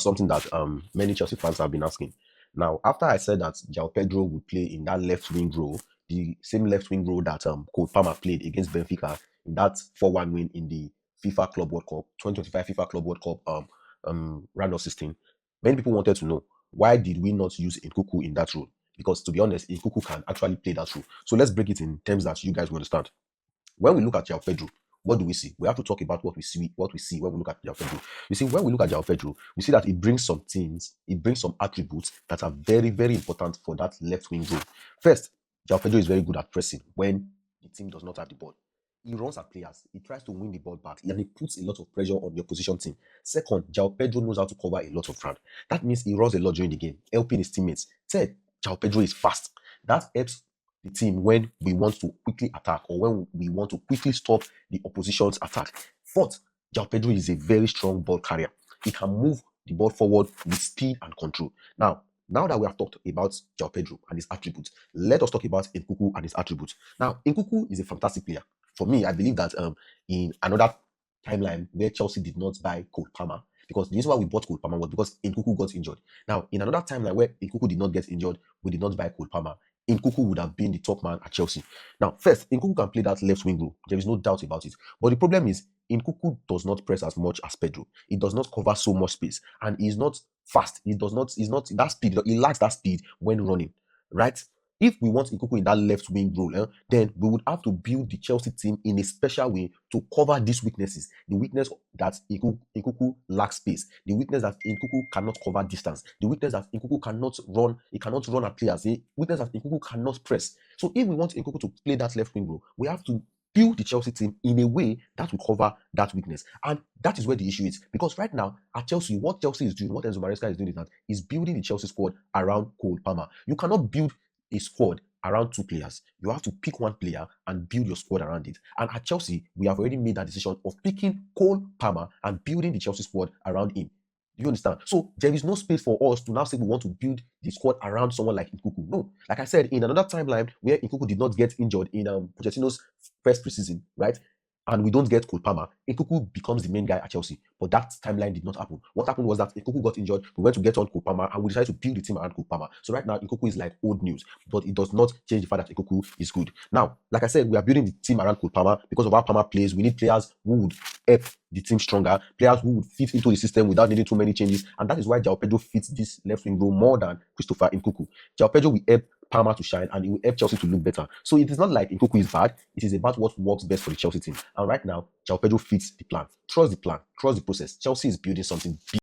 something that many Chelsea fans have been asking. Now, after I said that Joao Pedro would play in that left wing role, the same left wing role that Cole Palmer played against Benfica in that 4-1 win in the FIFA Club World Cup, 2025 FIFA Club World Cup round of 16, many people wanted to know, why did we not use Nkunku in that role? Because to be honest, Nkunku can actually play that role. So let's break it in terms that you guys will understand. When we look at Joao Pedro, what do we see? We have to talk about what we see when we look at Joao Pedro. You see, when we look at Joao Pedro, we see that it brings some things, it brings some attributes that are very, very important for that left wing role. First, Joao Pedro is very good at pressing when the team does not have the ball. He runs at players, he tries to win the ball back, and he puts a lot of pressure on the opposition team. Second, Joao Pedro knows how to cover a lot of ground. That means he runs a lot during the game, helping his teammates. Third, Joao Pedro is fast. That helps the team when we want to quickly attack or when we want to quickly stop the opposition's attack. Fourth, Joao Pedro is a very strong ball carrier. He can move the ball forward with speed and control. Now that we have talked about Joao Pedro and his attributes, let us talk about Nkunku and his attributes. Now, Nkunku is a fantastic player. For me, I believe that in another timeline where Chelsea did not buy Cole Palmer, because the reason why we bought Cole Palmer was because Nkunku got injured. Now, in another timeline where Nkunku did not get injured, we did not buy Cole Palmer. Nkunku would have been the top man at Chelsea. Now, first, Nkunku can play that left wing role. There is no doubt about it. But the problem is, Nkunku does not press as much as Pedro. He does not cover so much space. And he's not fast. He's not that speed. He lacks that speed when running. Right? If we want Nkunku in that left wing role, then we would have to build the Chelsea team in a special way to cover these weaknesses. The weakness that Nkunku lacks space. The weakness that Nkunku cannot cover distance. The weakness that Nkunku cannot run. He cannot run at players. The weakness that Nkunku cannot press. So if we want Nkunku to play that left wing role, we have to build the Chelsea team in a way that will cover that weakness. And that is where the issue is. Because right now, at Chelsea, what Chelsea is doing, what Enzo Maresca is doing is building the Chelsea squad around Cole Palmer. You cannot build a squad around two players. You have to pick one player and build your squad around it. And at Chelsea, we have already made that decision of picking Cole Palmer and building the Chelsea squad around him. Do you understand? So there is no space for us to now say we want to build the squad around someone like Nkunku. No. Like I said, in another timeline where Nkunku did not get injured in Pochettino's first preseason, right? And we don't get Cole Palmer, Nkunku becomes the main guy at Chelsea. But that timeline did not happen. What happened was that Nkunku got injured, we went to get on Cole Palmer, and we decided to build the team around Cole Palmer. So right now, Nkunku is like old news, but it does not change the fact that Nkunku is good. Now, like I said, we are building the team around Cole Palmer because of how Palmer plays. We need players who would help the team stronger, players who would fit into the system without needing too many changes. And that is why Joao Pedro fits this left wing role more than Christopher Nkunku. Joao Pedro will help Palmer to shine and it will help Chelsea to look better. So it is not like Nkunku is bad. It is about what works best for the Chelsea team. And right now, Joao Pedro fits the plan. Trust the plan. Trust the process. Chelsea is building something big.